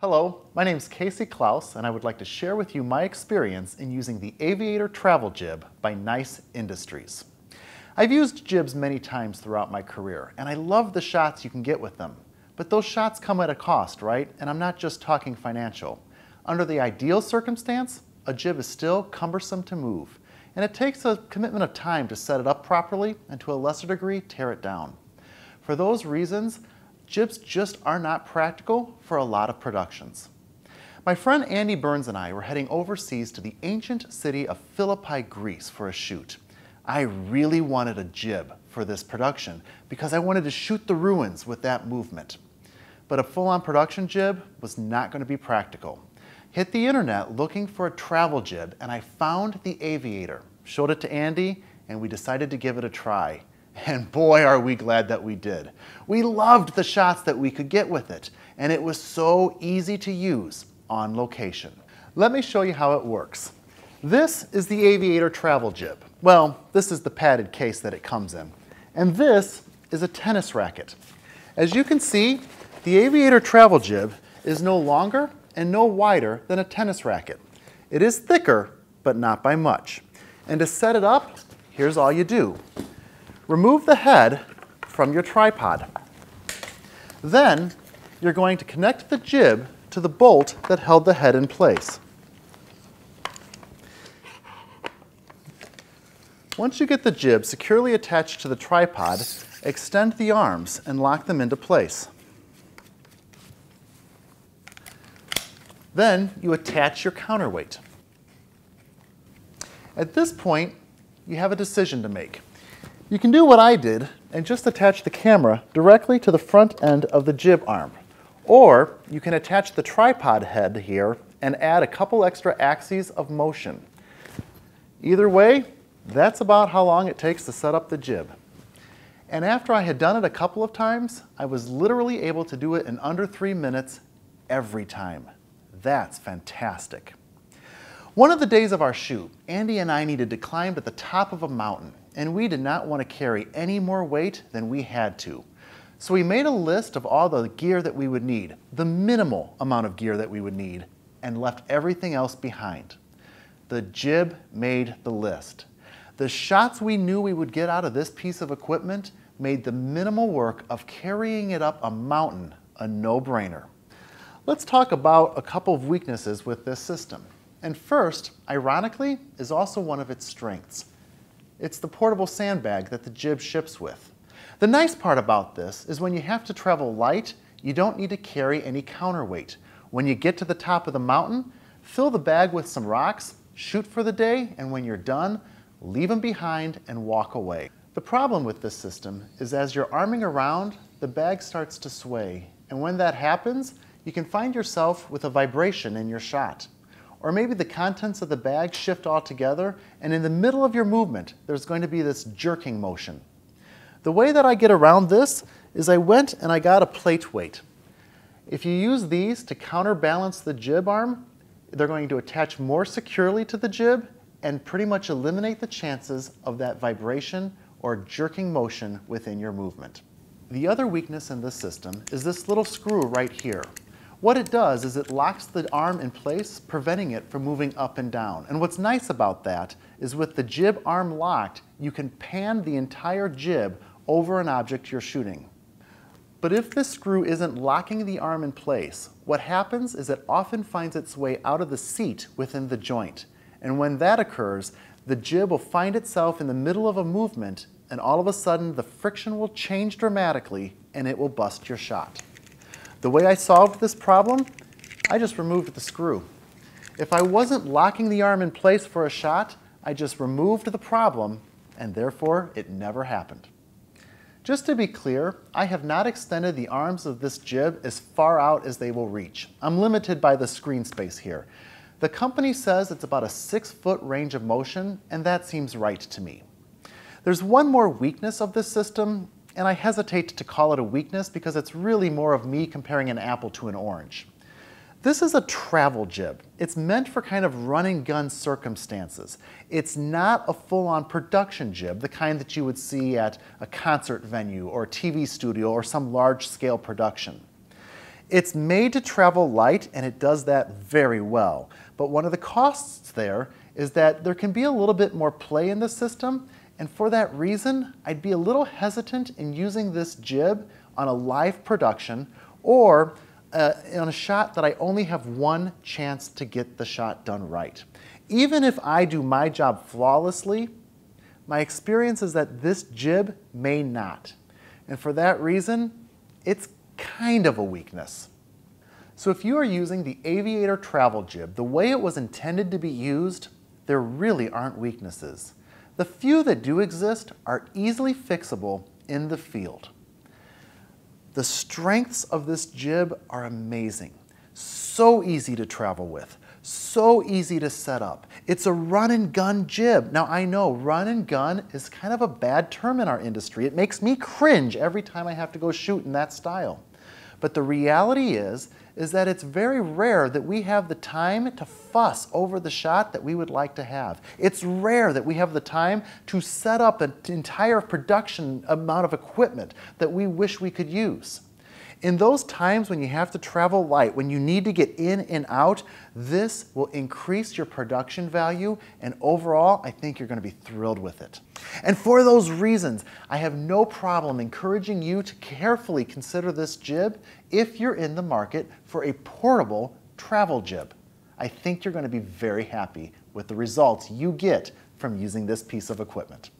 Hello, my name is Klaus, and I would like to share with you my experience in using the Aviator Travel Jib by Nice Industries. I've used jibs many times throughout my career, and I love the shots you can get with them. But those shots come at a cost, right? And I'm not just talking financial. Under the ideal circumstance, a jib is still cumbersome to move, and it takes a commitment of time to set it up properly and to a lesser degree, tear it down. For those reasons, jibs just are not practical for a lot of productions. My friend Andy Burns and I were heading overseas to the ancient city of Philippi, Greece for a shoot. I really wanted a jib for this production because I wanted to shoot the ruins with that movement. But a full-on production jib was not going to be practical. Hit the internet looking for a travel jib and I found the Aviator, showed it to Andy, and we decided to give it a try. And boy, are we glad that we did. We loved the shots that we could get with it, and it was so easy to use on location. Let me show you how it works. This is the Aviator Travel Jib. Well, this is the padded case that it comes in. And this is a tennis racket. As you can see, the Aviator Travel Jib is no longer and no wider than a tennis racket. It is thicker, but not by much. And to set it up, here's all you do. Remove the head from your tripod. Then you're going to connect the jib to the bolt that held the head in place. Once you get the jib securely attached to the tripod, extend the arms and lock them into place. Then you attach your counterweight. At this point, you have a decision to make. You can do what I did and just attach the camera directly to the front end of the jib arm. Or you can attach the tripod head here and add a couple extra axes of motion. Either way, that's about how long it takes to set up the jib. And after I had done it a couple of times, I was literally able to do it in under 3 minutes every time. That's fantastic. One of the days of our shoot, Andy and I needed to climb to the top of a mountain, and we did not want to carry any more weight than we had to. So we made a list of all the gear that we would need, the minimal amount of gear that we would need, and left everything else behind. The jib made the list. The shots we knew we would get out of this piece of equipment made the minimal work of carrying it up a mountain a no-brainer. Let's talk about a couple of weaknesses with this system. And first, ironically, is also one of its strengths. It's the portable sandbag that the jib ships with. The nice part about this is when you have to travel light, you don't need to carry any counterweight. When you get to the top of the mountain, fill the bag with some rocks, shoot for the day, and when you're done, leave them behind and walk away. The problem with this system is as you're arming around, the bag starts to sway. And when that happens, you can find yourself with a vibration in your shot. Or maybe the contents of the bag shift altogether, and in the middle of your movement, there's going to be this jerking motion. The way that I get around this is I went and I got a plate weight. If you use these to counterbalance the jib arm, they're going to attach more securely to the jib and pretty much eliminate the chances of that vibration or jerking motion within your movement. The other weakness in this system is this little screw right here. What it does is it locks the arm in place, preventing it from moving up and down. And what's nice about that is with the jib arm locked, you can pan the entire jib over an object you're shooting. But if this screw isn't locking the arm in place, what happens is it often finds its way out of the seat within the joint. And when that occurs, the jib will find itself in the middle of a movement, and all of a sudden the friction will change dramatically and it will bust your shot. The way I solved this problem, I just removed the screw. If I wasn't locking the arm in place for a shot, I just removed the problem, and therefore it never happened. Just to be clear, I have not extended the arms of this jib as far out as they will reach. I'm limited by the screen space here. The company says it's about a 6-foot range of motion, and that seems right to me. There's one more weakness of this system, and I hesitate to call it a weakness because it's really more of me comparing an apple to an orange. This is a travel jib. It's meant for kind of run and gun circumstances. It's not a full-on production jib, the kind that you would see at a concert venue or a TV studio or some large-scale production. It's made to travel light, and it does that very well. But one of the costs there is that there can be a little bit more play in the system, and for that reason, I'd be a little hesitant in using this jib on a live production or on a shot that I only have one chance to get the shot done right. Even if I do my job flawlessly, my experience is that this jib may not. And for that reason, it's kind of a weakness. So if you are using the Aviator travel jib the way it was intended to be used, there really aren't weaknesses. The few that do exist are easily fixable in the field. The strengths of this jib are amazing. So easy to travel with, so easy to set up. It's a run and gun jib. Now I know run and gun is kind of a bad term in our industry. It makes me cringe every time I have to go shoot in that style. But the reality is that it's very rare that we have the time to fuss over the shot that we would like to have. It's rare that we have the time to set up an entire production amount of equipment that we wish we could use. In those times when you have to travel light, when you need to get in and out, this will increase your production value, and overall, I think you're going to be thrilled with it. And for those reasons, I have no problem encouraging you to carefully consider this jib if you're in the market for a portable travel jib. I think you're going to be very happy with the results you get from using this piece of equipment.